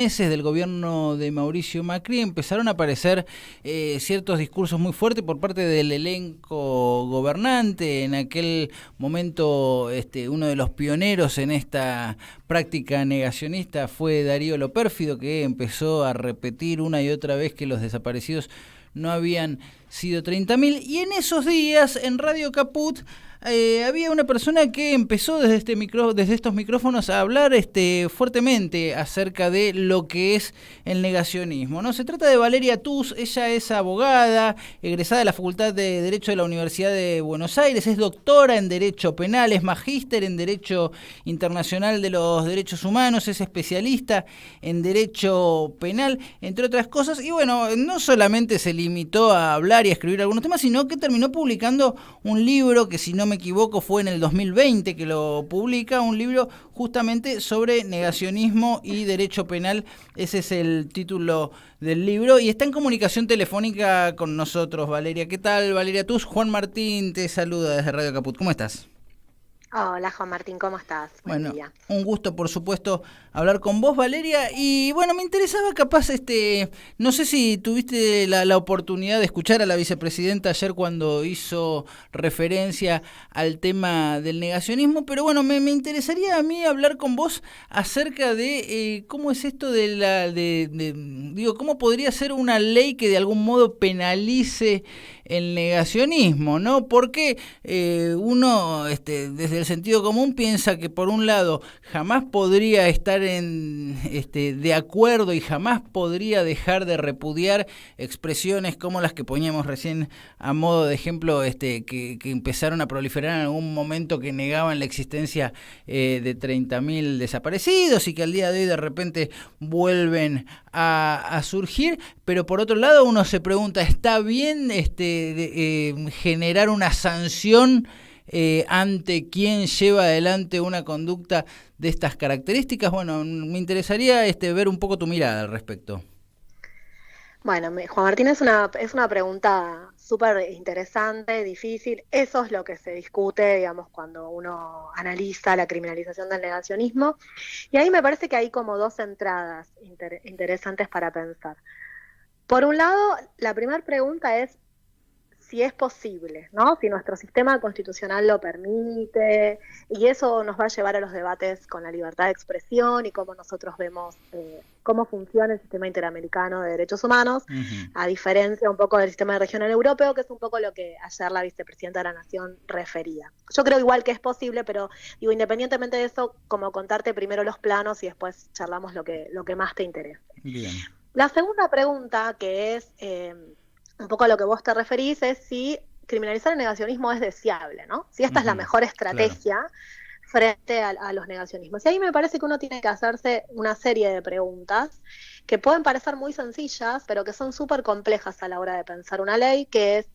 meses del gobierno de Mauricio Macri empezaron a aparecer ciertos discursos muy fuertes por parte del elenco gobernante. En aquel momento uno de los pioneros en esta práctica negacionista fue Darío Lopérfido, que empezó a repetir una y otra vez que los desaparecidos no habían sido 30.000, y en esos días en Radio Caput había una persona que empezó desde estos micrófonos a hablar fuertemente acerca de lo que es el negacionismo, ¿no? Se trata de Valeria Tuz. Ella es abogada, egresada de la Facultad de Derecho de la Universidad de Buenos Aires, es doctora en Derecho Penal, es magíster en Derecho Internacional de los Derechos Humanos, es especialista en Derecho Penal, entre otras cosas, y bueno, no solamente se limitó a hablar y a escribir algunos temas, sino que terminó publicando un libro que, si no me equivoco, fue en el 2020 que lo publica, un libro justamente sobre negacionismo y derecho penal. Ese es el título del libro, y está en comunicación telefónica con nosotros Valeria. ¿Qué tal, Valeria Tuz? Juan Martín te saluda desde Radio Caput. ¿Cómo estás? Hola Juan Martín, ¿cómo estás? Buen día. Un gusto, por supuesto, hablar con vos, Valeria. Y bueno, me interesaba capaz, no sé si tuviste la oportunidad de escuchar a la vicepresidenta ayer cuando hizo referencia al tema del negacionismo, pero bueno, me interesaría a mí hablar con vos acerca de cómo es esto digo, cómo podría ser una ley que de algún modo penalice el negacionismo, ¿no? Porque uno, desde el sentido común, piensa que por un lado jamás podría estar de acuerdo y jamás podría dejar de repudiar expresiones como las que poníamos recién a modo de ejemplo, que empezaron a proliferar en algún momento, que negaban la existencia de 30.000 desaparecidos y que al día de hoy de repente vuelven a surgir. Pero por otro lado uno se pregunta, ¿está bien generar una sanción ante quien lleva adelante una conducta de estas características? Bueno, me interesaría ver un poco tu mirada al respecto. Bueno, Juan Martín, es una pregunta súper interesante, difícil. Eso es lo que se discute, digamos, cuando uno analiza la criminalización del negacionismo. Y ahí me parece que hay como dos entradas interesantes para pensar. Por un lado, la primera pregunta es si es posible, ¿no? Si nuestro sistema constitucional lo permite, y eso nos va a llevar a los debates con la libertad de expresión y cómo nosotros vemos cómo funciona el sistema interamericano de derechos humanos, a diferencia un poco del sistema regional europeo, que es un poco lo que ayer la vicepresidenta de la Nación refería. Yo creo igual que es posible, pero digo, independientemente de eso, como contarte primero los planos y después charlamos lo que más te interese. Bien. La segunda pregunta, que es un poco a lo que vos te referís, es si criminalizar el negacionismo es deseable, ¿no? Si esta es la mejor estrategia, claro, frente a los negacionismos. Y ahí me parece que uno tiene que hacerse una serie de preguntas que pueden parecer muy sencillas, pero que son súper complejas a la hora de pensar una ley, que es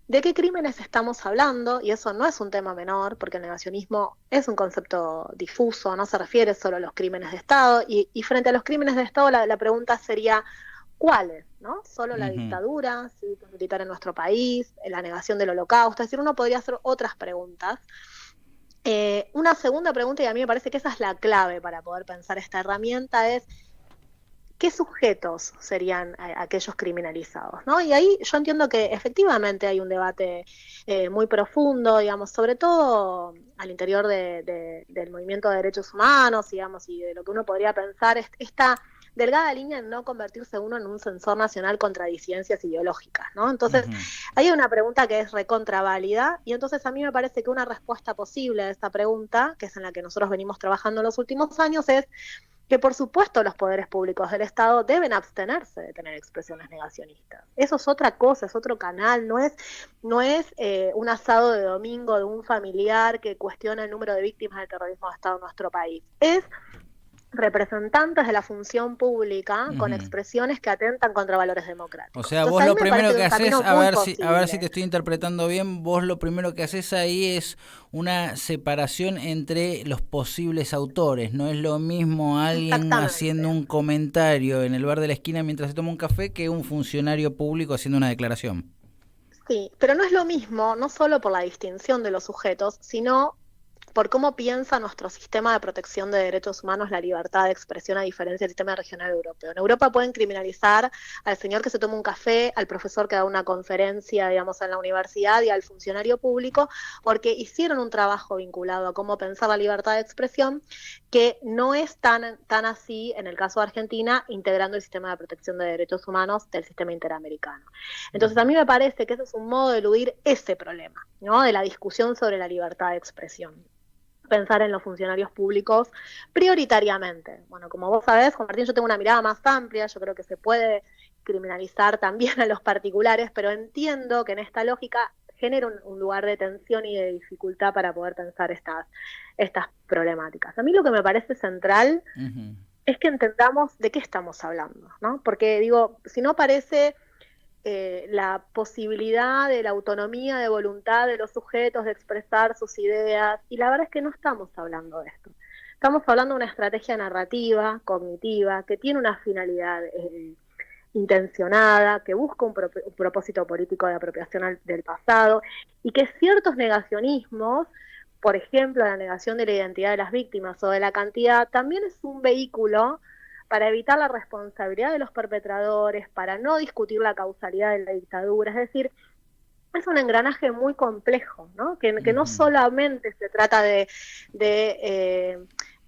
¿de qué crímenes estamos hablando? Y eso no es un tema menor, porque el negacionismo es un concepto difuso, no se refiere solo a los crímenes de Estado, y frente a los crímenes de Estado la pregunta sería ¿cuáles? ¿No? Solo la dictadura cívico-militar en nuestro país, la negación del Holocausto. Es decir, uno podría hacer otras preguntas. Una segunda pregunta, y a mí me parece que esa es la clave para poder pensar esta herramienta, es ¿qué sujetos serían aquellos criminalizados? ¿No? Y ahí yo entiendo que efectivamente hay un debate muy profundo, digamos, sobre todo al interior del movimiento de derechos humanos, digamos, y de lo que uno podría pensar, esta delgada línea en no convertirse uno en un censor nacional contra disidencias ideológicas, ¿no? Entonces, hay una pregunta que es recontraválida, y entonces a mí me parece que una respuesta posible a esta pregunta, que es en la que nosotros venimos trabajando en los últimos años, es que por supuesto los poderes públicos del Estado deben abstenerse de tener expresiones negacionistas. Eso es otra cosa, es otro canal, no es un asado de domingo de un familiar que cuestiona el número de víctimas del terrorismo de Estado en nuestro país. Es representantes de la función pública con expresiones que atentan contra valores democráticos. O sea, entonces, vos lo primero que haces, a ver si te estoy interpretando bien, vos lo primero que haces ahí es una separación entre los posibles autores. No es lo mismo alguien haciendo un comentario en el bar de la esquina mientras se toma un café que un funcionario público haciendo una declaración. Sí, pero no es lo mismo, no solo por la distinción de los sujetos, sino por cómo piensa nuestro sistema de protección de derechos humanos la libertad de expresión a diferencia del sistema regional europeo. En Europa pueden criminalizar al señor que se toma un café, al profesor que da una conferencia, digamos, en la universidad y al funcionario público, porque hicieron un trabajo vinculado a cómo pensar la libertad de expresión, que no es tan así en el caso de Argentina, integrando el sistema de protección de derechos humanos del sistema interamericano. Entonces a mí me parece que ese es un modo de eludir ese problema, ¿no? De la discusión sobre la libertad de expresión. Pensar en los funcionarios públicos prioritariamente. Bueno, como vos sabés, Juan Martín, yo tengo una mirada más amplia, yo creo que se puede criminalizar también a los particulares, pero entiendo que en esta lógica genera un lugar de tensión y de dificultad para poder pensar estas problemáticas. A mí lo que me parece central es que entendamos de qué estamos hablando, ¿no? Porque digo, si no parece la posibilidad de la autonomía de voluntad de los sujetos de expresar sus ideas, y la verdad es que no estamos hablando de esto. Estamos hablando de una estrategia narrativa, cognitiva, que tiene una finalidad intencionada, que busca un propósito político de apropiación del pasado, y que ciertos negacionismos, por ejemplo, la negación de la identidad de las víctimas o de la cantidad, también es un vehículo para evitar la responsabilidad de los perpetradores, para no discutir la causalidad de la dictadura. Es decir, es un engranaje muy complejo, ¿no? Que no solamente se trata de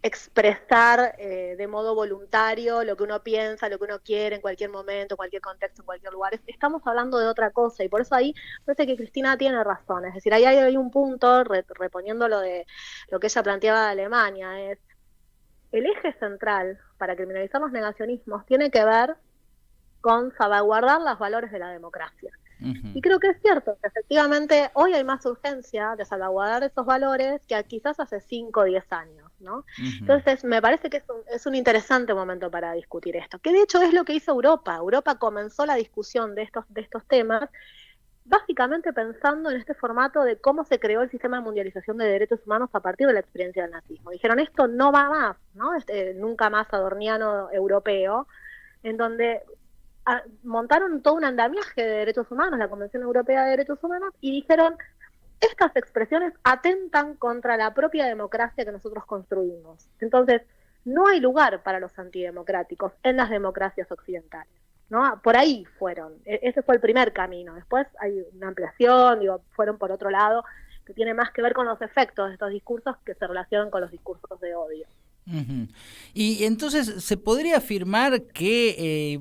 expresar de modo voluntario lo que uno piensa, lo que uno quiere en cualquier momento, en cualquier contexto, en cualquier lugar. Estamos hablando de otra cosa, y por eso ahí parece que Cristina tiene razón. Es decir, ahí hay un punto, reponiendo lo de lo que ella planteaba de Alemania, es el eje central para criminalizar los negacionismos tiene que ver con salvaguardar los valores de la democracia. Y creo que es cierto, que efectivamente hoy hay más urgencia de salvaguardar esos valores que quizás hace 5 o 10 años, ¿no? Entonces me parece que es un interesante momento para discutir esto, que de hecho es lo que hizo Europa. Europa comenzó la discusión de estos temas básicamente pensando en este formato de cómo se creó el sistema de mundialización de derechos humanos a partir de la experiencia del nazismo. Dijeron, esto no va más, ¿no? Nunca más adorniano europeo, en donde montaron todo un andamiaje de derechos humanos, la Convención Europea de Derechos Humanos, y dijeron, estas expresiones atentan contra la propia democracia que nosotros construimos. Entonces, no hay lugar para los antidemocráticos en las democracias occidentales, ¿no? Por ahí fueron, ese fue el primer camino. Después hay una ampliación, fueron por otro lado, que tiene más que ver con los efectos de estos discursos que se relacionan con los discursos de odio. Y entonces, ¿se podría afirmar que,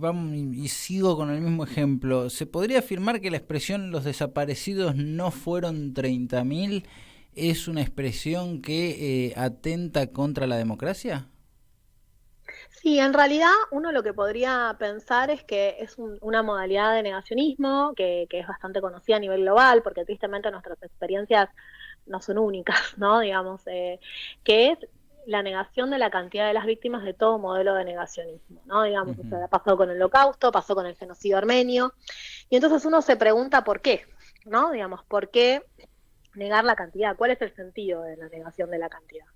y sigo con el mismo ejemplo, ¿se podría afirmar que la expresión los desaparecidos no fueron 30.000 es una expresión que atenta contra la democracia? Sí, en realidad uno lo que podría pensar es que es una modalidad de negacionismo que es bastante conocida a nivel global, porque tristemente nuestras experiencias no son únicas, ¿no? Digamos, que es la negación de la cantidad de las víctimas de todo modelo de negacionismo, ¿no? Digamos, o sea, pasó con el Holocausto, pasó con el genocidio armenio, y entonces uno se pregunta por qué, ¿no? Digamos, ¿por qué negar la cantidad? ¿Cuál es el sentido de la negación de la cantidad?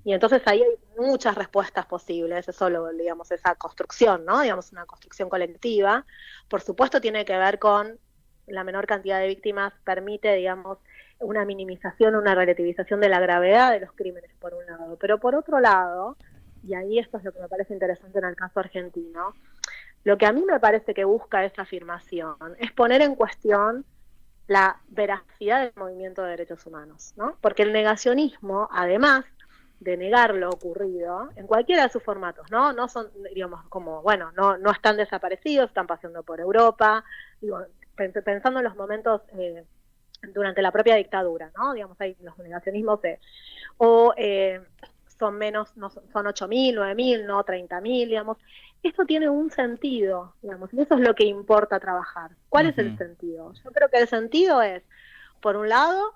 Y entonces ahí hay muchas respuestas posibles, eso digamos, esa construcción, ¿no? Digamos, una construcción colectiva. Por supuesto tiene que ver con la menor cantidad de víctimas, permite, digamos, una minimización, una relativización de la gravedad de los crímenes, por un lado. Pero por otro lado, y ahí esto es lo que me parece interesante en el caso argentino, lo que a mí me parece que busca esa afirmación es poner en cuestión la veracidad del movimiento de derechos humanos, ¿no? Porque el negacionismo, además de negar lo ocurrido, en cualquiera de sus formatos, ¿no? No son, digamos, como, bueno, no están desaparecidos, están paseando por Europa, pensando en los momentos durante la propia dictadura, ¿no? Digamos, hay los negacionismos son menos, no son 8.000, 9.000, no 30.000, digamos. Esto tiene un sentido, digamos, y eso es lo que importa trabajar. ¿Cuál es el sentido? Yo creo que el sentido es, por un lado,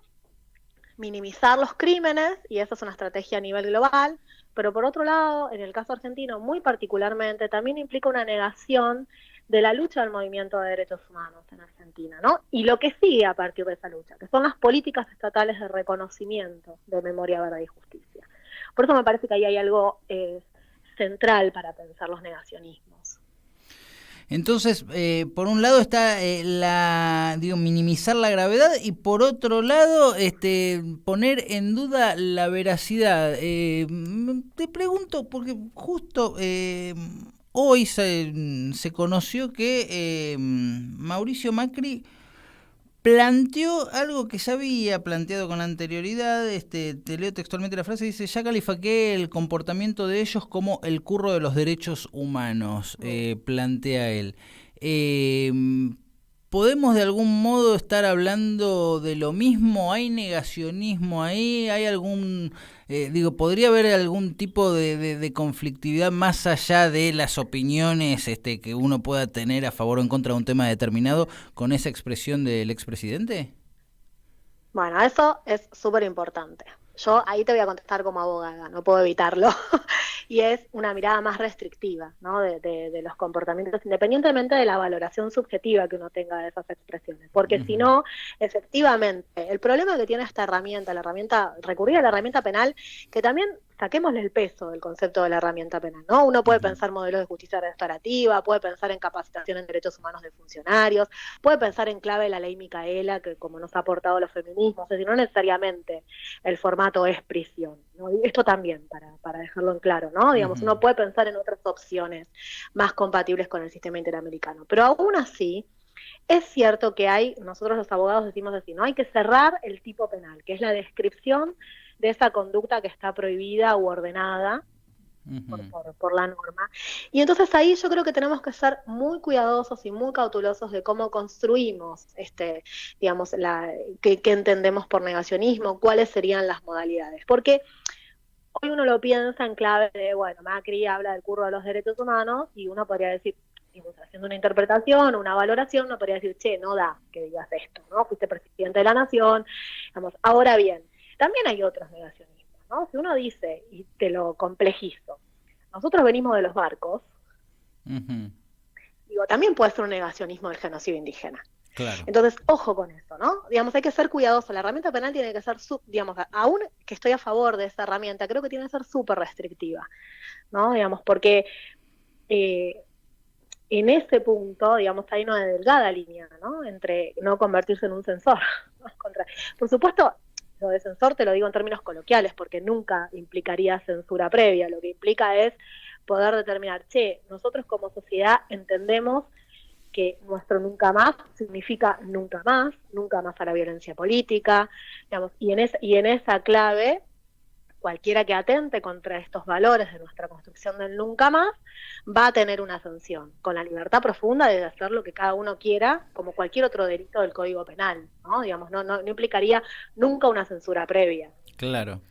minimizar los crímenes, y esa es una estrategia a nivel global, pero por otro lado, en el caso argentino muy particularmente, también implica una negación de la lucha del movimiento de derechos humanos en Argentina, ¿no? Y lo que sigue a partir de esa lucha, que son las políticas estatales de reconocimiento de memoria, verdad y justicia. Por eso me parece que ahí hay algo central para pensar los negacionismos. Entonces, por un lado está minimizar la gravedad y por otro lado, poner en duda la veracidad. Te pregunto, porque justo hoy se conoció que Mauricio Macri planteó algo que ya había planteado con anterioridad. Te leo textualmente la frase, dice: ya califiqué el comportamiento de ellos como el curro de los derechos humanos, plantea él. ¿Podemos de algún modo estar hablando de lo mismo? ¿Hay negacionismo ahí? ¿Hay algún, podría haber algún tipo de conflictividad más allá de las opiniones que uno pueda tener a favor o en contra de un tema determinado con esa expresión del expresidente? Bueno, eso es súper importante. Yo ahí te voy a contestar como abogada, no puedo evitarlo. Y es una mirada más restrictiva, ¿no? de los comportamientos, independientemente de la valoración subjetiva que uno tenga de esas expresiones. Porque si no, efectivamente, el problema que tiene esta herramienta, recurrir a la herramienta penal, que también saquémosle el peso del concepto de la herramienta penal, ¿no? Uno puede pensar modelos de justicia restaurativa, puede pensar en capacitación en derechos humanos de funcionarios, puede pensar en clave la ley Micaela, que como nos ha aportado los feminismos, es decir, no necesariamente el formato es prisión, ¿no? Y esto también, para dejarlo en claro, ¿no? Digamos, uno puede pensar en otras opciones más compatibles con el sistema interamericano, pero aún así, es cierto que nosotros los abogados decimos así, ¿no? Hay que cerrar el tipo penal, que es la descripción de esa conducta que está prohibida u ordenada por la norma. Y entonces ahí yo creo que tenemos que ser muy cuidadosos y muy cautelosos de cómo construimos, qué entendemos por negacionismo, cuáles serían las modalidades. Porque hoy uno lo piensa en clave de, bueno, Macri habla del curro de los derechos humanos y uno podría decir, haciendo una interpretación, una valoración, uno podría decir, che, no da que digas esto, ¿no? Fuiste presidente de la nación. Ahora bien, también hay otros negacionismos, ¿no? Si uno dice, y te lo complejizo, nosotros venimos de los barcos, también puede ser un negacionismo del genocidio indígena. Claro. Entonces, ojo con eso, ¿no? Hay que ser cuidadoso. La herramienta penal tiene que ser, aún que estoy a favor de esa herramienta, creo que tiene que ser súper restrictiva, ¿no? Porque en ese punto, hay una delgada línea, ¿no? Entre no convertirse en un censor. Por supuesto, lo de censor te lo digo en términos coloquiales, porque nunca implicaría censura previa. Lo que implica es poder determinar, nosotros como sociedad entendemos que nuestro nunca más significa nunca más a la violencia política, y en esa clave, cualquiera que atente contra estos valores de nuestra construcción del nunca más, va a tener una sanción, con la libertad profunda de hacer lo que cada uno quiera, como cualquier otro delito del Código Penal, ¿no? No implicaría nunca una censura previa. Claro.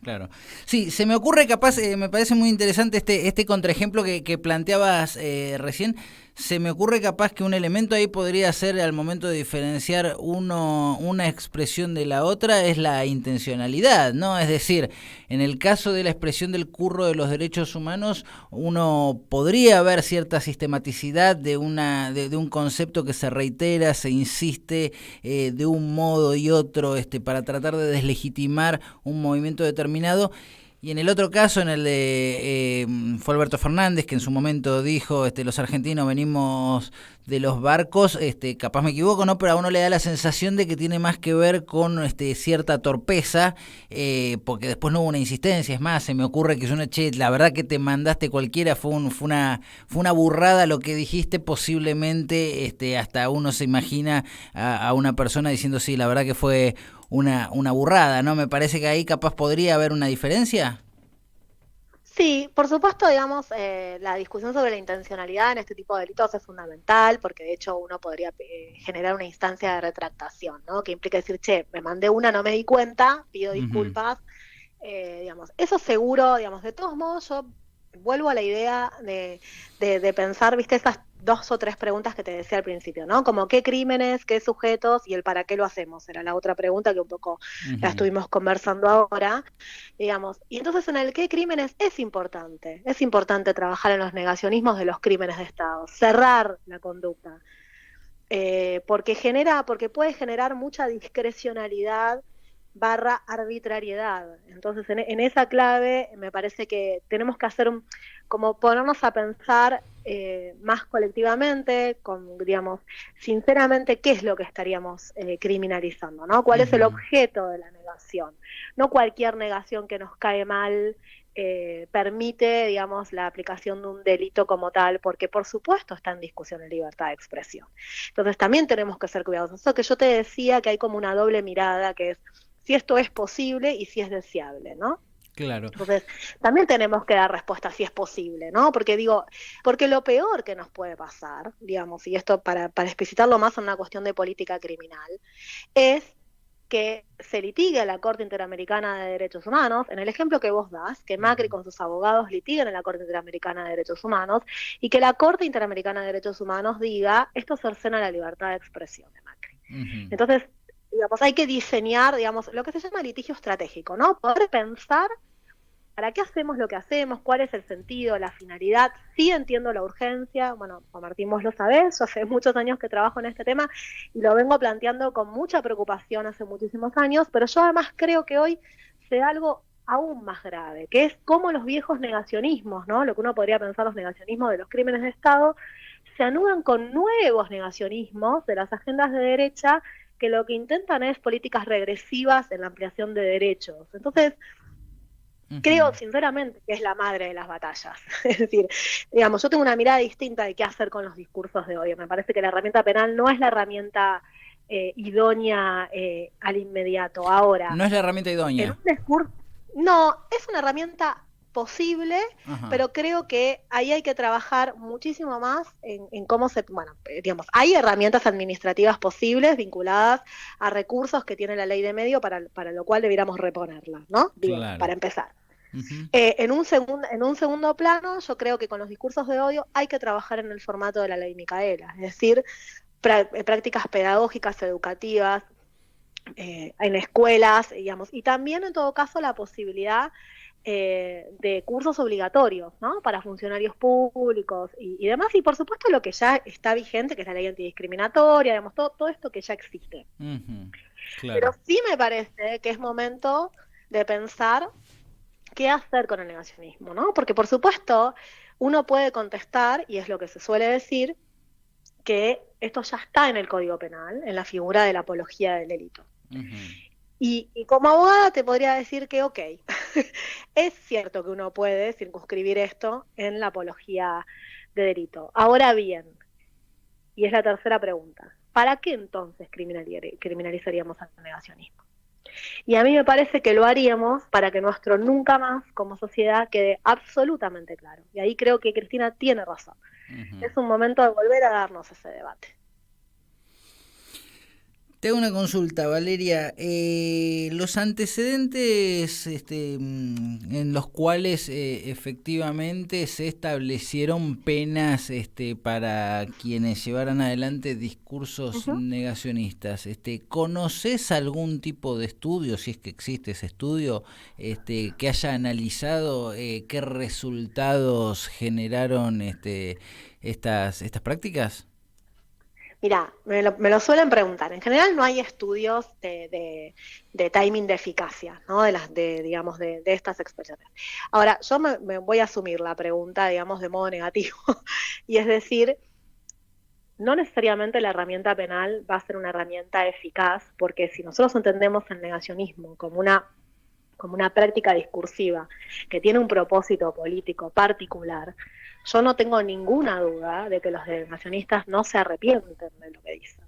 Sí, se me ocurre capaz, me parece muy interesante este contraejemplo que planteabas recién. Se me ocurre capaz que un elemento ahí podría ser, al momento de diferenciar una expresión de la otra, es la intencionalidad, ¿no? Es decir, en el caso de la expresión del curro de los derechos humanos, uno podría ver cierta sistematicidad de un concepto que se reitera, se insiste de un modo y otro para tratar de deslegitimar un movimiento determinado. Y en el otro caso, en el de fue Alberto Fernández, que en su momento dijo, los argentinos venimos de los barcos, capaz me equivoco, ¿no? Pero a uno le da la sensación de que tiene más que ver con cierta torpeza, porque después no hubo una insistencia. Es más, se me ocurre que la verdad que te mandaste cualquiera, fue una burrada lo que dijiste, posiblemente hasta uno se imagina a una persona diciendo, sí, la verdad que fue una burrada, ¿no? Me parece que ahí capaz podría haber una diferencia. Sí, por supuesto, la discusión sobre la intencionalidad en este tipo de delitos es fundamental, porque de hecho uno podría generar una instancia de retractación, ¿no? Que implica decir, me mandé no me di cuenta, pido disculpas, eso seguro, de todos modos yo vuelvo a la idea de pensar, viste, esas 2 o 3 preguntas que te decía al principio, ¿no? Como qué crímenes, qué sujetos y el para qué lo hacemos, era la otra pregunta que un poco la estuvimos conversando ahora, y entonces en el qué crímenes es importante trabajar en los negacionismos de los crímenes de Estado, cerrar la conducta, porque puede generar mucha discrecionalidad / arbitrariedad. Entonces, en esa clave me parece que tenemos que hacer como ponernos a pensar más colectivamente, digamos, sinceramente, qué es lo que estaríamos criminalizando, ¿no? ¿Cuál es el objeto de la negación? No cualquier negación que nos cae mal permite, digamos, la aplicación de un delito como tal, porque por supuesto está en discusión la libertad de expresión. Entonces también tenemos que ser cuidadosos. Eso que yo te decía, que hay como una doble mirada, que es si esto es posible y si es deseable, ¿no? Claro. Entonces, también tenemos que dar respuesta si es posible, ¿no? Porque lo peor que nos puede pasar, digamos, y esto para explicitarlo más en una cuestión de política criminal, es que se litigue a la Corte Interamericana de Derechos Humanos, en el ejemplo que vos das, que Macri con sus abogados litiguen en la Corte Interamericana de Derechos Humanos, y que la Corte Interamericana de Derechos Humanos diga, esto cercena la libertad de expresión de Macri. Entonces, digamos, hay que diseñar, digamos, lo que se llama litigio estratégico, ¿no? Poder pensar para qué hacemos lo que hacemos, cuál es el sentido, la finalidad. Sí entiendo la urgencia, bueno, Juan Martín, vos lo sabés, yo hace muchos años que trabajo en este tema y lo vengo planteando con mucha preocupación hace muchísimos años, pero yo además creo que hoy se da algo aún más grave, que es cómo los viejos negacionismos, ¿no? Lo que uno podría pensar los negacionismos de los crímenes de Estado, se anudan con nuevos negacionismos de las agendas de derecha que lo que intentan es políticas regresivas en la ampliación de derechos. Entonces, creo sinceramente que es la madre de las batallas. Es decir, digamos, yo tengo una mirada distinta de qué hacer con los discursos de odio. Me parece que la herramienta penal no es la herramienta idónea al inmediato. Ahora, No es la herramienta idónea. En un discurso, no, es una herramienta posible, pero creo que ahí hay que trabajar muchísimo más en cómo digamos, hay herramientas administrativas posibles vinculadas a recursos que tiene la ley de medio para lo cual debiéramos reponerla, ¿no? Digo, Claro. para empezar. En un segundo plano, yo creo que con los discursos de odio hay que trabajar en el formato de la ley Micaela, es decir, prácticas pedagógicas, educativas, en escuelas, digamos, y también en todo caso la posibilidad de cursos obligatorios, ¿no? Para funcionarios públicos y demás, y por supuesto lo que ya está vigente, que es la ley antidiscriminatoria, digamos, todo esto que ya existe. Claro. Pero sí me parece que es momento de pensar qué hacer con el negacionismo, ¿no? Porque por supuesto uno puede contestar, y es lo que se suele decir, que esto ya está en el Código Penal, en la figura de la apología del delito. Y como abogada te podría decir que, ok, es cierto que uno puede circunscribir esto en la apología de delito. Ahora bien, y es la tercera pregunta, ¿para qué entonces criminalizaríamos al negacionismo? Y a mí me parece que lo haríamos para que nuestro nunca más como sociedad quede absolutamente claro. Y ahí creo que Cristina tiene razón. Es un momento de volver a darnos ese debate. Te hago una consulta, Valeria. Los antecedentes en los cuales efectivamente se establecieron penas para quienes llevaran adelante discursos negacionistas, ¿conoces algún tipo de estudio, si es que existe ese estudio, que haya analizado qué resultados generaron estas prácticas? Mirá, me lo suelen preguntar. En general no hay estudios de timing de eficacia, ¿no? Digamos, de estas expresiones. Ahora, yo me voy a asumir la pregunta, digamos, de modo negativo. Y es decir, no necesariamente la herramienta penal va a ser una herramienta eficaz, porque si nosotros entendemos el negacionismo como una práctica discursiva que tiene un propósito político particular, yo no tengo ninguna duda de que los negacionistas no se arrepienten de lo que dicen.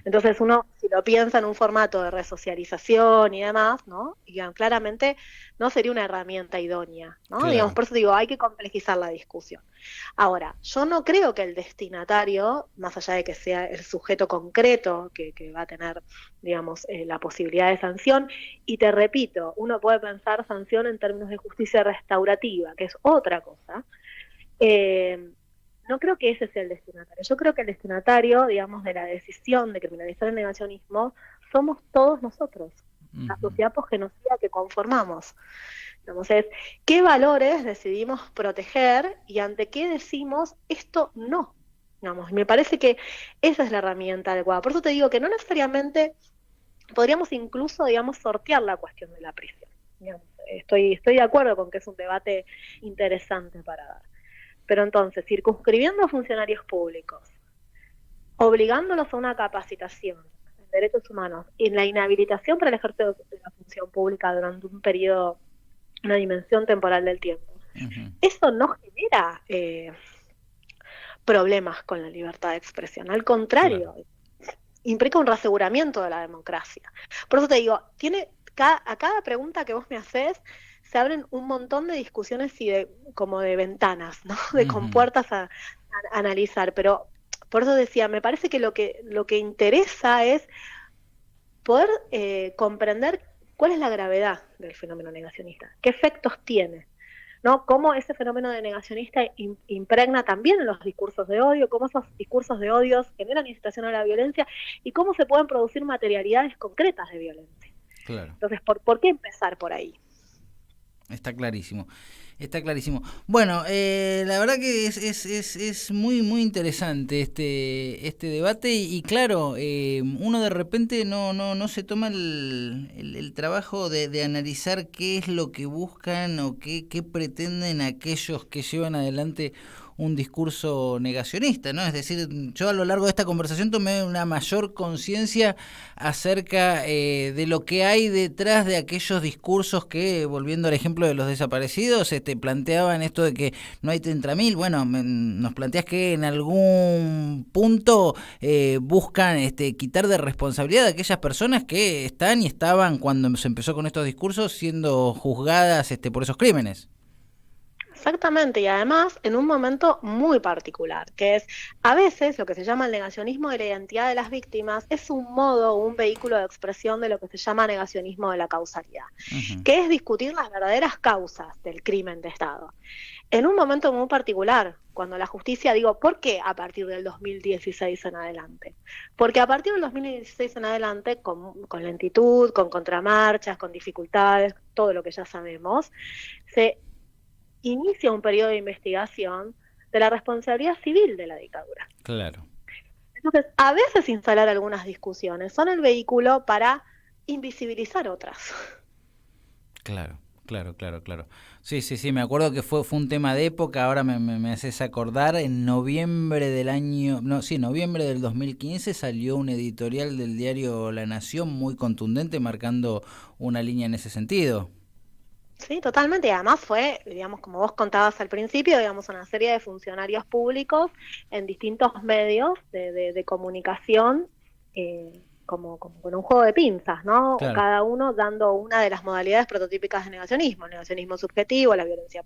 Entonces uno, si lo piensa en un formato de resocialización y demás, ¿no? Y claramente no sería una herramienta idónea, ¿no? Claro. Digamos, por eso digo, hay que complejizar la discusión. Ahora, yo no creo que el destinatario, más allá de que sea el sujeto concreto que va a tener, digamos, la posibilidad de sanción, y te repito, uno puede pensar sanción en términos de justicia restaurativa, que es otra cosa. No creo que ese sea el destinatario. Yo creo que el destinatario, digamos, de la decisión de criminalizar el negacionismo somos todos nosotros, la sociedad posgenocida que conformamos. Entonces, ¿qué valores decidimos proteger y ante qué decimos esto no? Digamos, me parece que esa es la herramienta adecuada. Por eso te digo que no necesariamente podríamos incluso, digamos, sortear la cuestión de la prisión. Digamos, estoy de acuerdo con que es un debate interesante para dar. Pero entonces, circunscribiendo a funcionarios públicos, obligándolos a una capacitación en derechos humanos y en la inhabilitación para el ejercicio de la función pública durante un periodo, una dimensión temporal del tiempo, eso no genera problemas con la libertad de expresión. Al contrario, implica un reaseguramiento de la democracia. Por eso te digo, a cada pregunta que vos me haces, se abren un montón de discusiones y como de ventanas, ¿no? De compuertas a analizar. Pero por eso decía, me parece que lo que interesa es poder comprender cuál es la gravedad del fenómeno negacionista, qué efectos tiene, ¿no? Cómo ese fenómeno de negacionista impregna también en los discursos de odio, cómo esos discursos de odio generan incitación a la violencia y cómo se pueden producir materialidades concretas de violencia. Claro. Entonces, ¿por qué empezar por ahí? Está clarísimo. Está clarísimo. Bueno, la verdad que es muy muy interesante este debate y claro, uno de repente no se toma el trabajo de analizar qué es lo que buscan o qué pretenden aquellos que llevan adelante un discurso negacionista, ¿no? Es decir, yo a lo largo de esta conversación tomé una mayor conciencia acerca de lo que hay detrás de aquellos discursos que, volviendo al ejemplo de los desaparecidos, planteaban esto de que no hay 30.000. Bueno, nos planteás que en algún punto buscan quitar de responsabilidad a aquellas personas que están y estaban cuando se empezó con estos discursos siendo juzgadas por esos crímenes. Exactamente, y además en un momento muy particular, que es a veces lo que se llama el negacionismo de la identidad de las víctimas es un modo, un vehículo de expresión de lo que se llama negacionismo de la causalidad, que es discutir las verdaderas causas del crimen de Estado. En un momento muy particular, cuando la justicia, ¿por qué a partir del 2016 en adelante? Porque a partir del 2016 en adelante, con lentitud, con contramarchas, con dificultades, todo lo que ya sabemos, se inicia un periodo de investigación de la responsabilidad civil de la dictadura. Claro. Entonces, a veces instalar algunas discusiones son el vehículo para invisibilizar otras. Claro. Sí, me acuerdo que fue un tema de época, ahora me haces acordar, en noviembre del 2015 salió un editorial del diario La Nación muy contundente marcando una línea en ese sentido. Sí, totalmente, y además fue, como vos contabas al principio, una serie de funcionarios públicos en distintos medios de comunicación, como con un juego de pinzas, ¿no? Claro. Cada uno dando una de las modalidades prototípicas de negacionismo, el negacionismo subjetivo, la violencia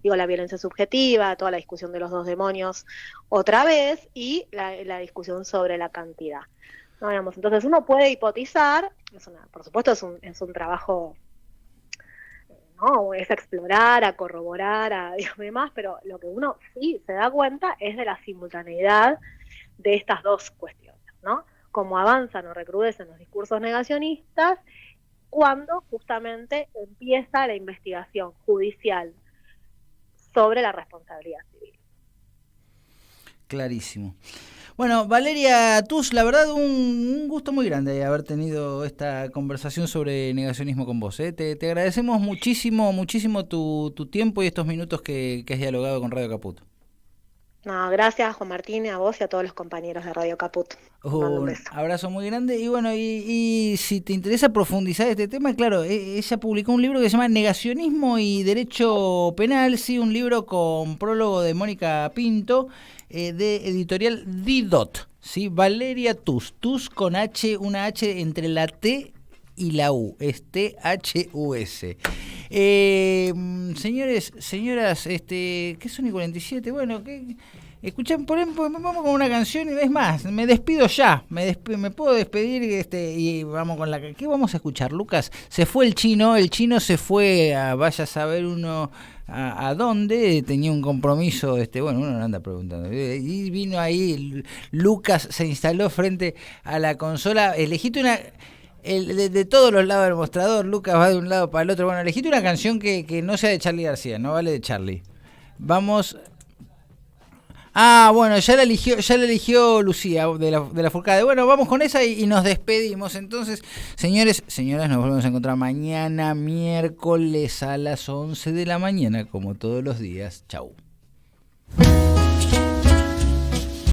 la violencia subjetiva, toda la discusión de los dos demonios otra vez, y la discusión sobre la cantidad, ¿no? Entonces uno puede hipotizar, por supuesto es un trabajo, ¿no? Es a explorar, a corroborar, a demás, pero lo que uno sí se da cuenta es de la simultaneidad de estas dos cuestiones, ¿no? Cómo avanzan o recrudecen los discursos negacionistas cuando justamente empieza la investigación judicial sobre la responsabilidad civil. Clarísimo. Bueno, Valeria Tus, la verdad un gusto muy grande haber tenido esta conversación sobre negacionismo con vos. Te agradecemos muchísimo tu tiempo y estos minutos que has dialogado con Radio Caput. No, gracias Juan Martín, a vos y a todos los compañeros de Radio Caput. Un abrazo muy grande y bueno, y si te interesa profundizar este tema, claro, ella publicó un libro que se llama Negacionismo y Derecho Penal, sí, un libro con prólogo de Mónica Pinto, de editorial Didot, ¿sí? Valeria Tus con H, una H entre la T y la U, es T-H-U-S. Señores, señoras, ¿qué son y 47? Bueno, escuchan, vamos con una canción y es más, me despido ya, me puedo despedir y vamos con ¿qué vamos a escuchar, Lucas? Se fue el chino se fue vaya a saber uno a dónde, tenía un compromiso, bueno, uno no anda preguntando, y vino ahí, Lucas se instaló frente a la consola, elegiste una... de todos los lados del mostrador, Lucas va de un lado para el otro. Bueno, elegiste una canción que no sea de Charly García, no vale de Charly. Vamos. Bueno, ya la eligió Lucía de la Furcade. Bueno, vamos con esa y nos despedimos. Entonces, señores, señoras, nos volvemos a encontrar mañana miércoles a las 11 de la mañana, como todos los días. Chau.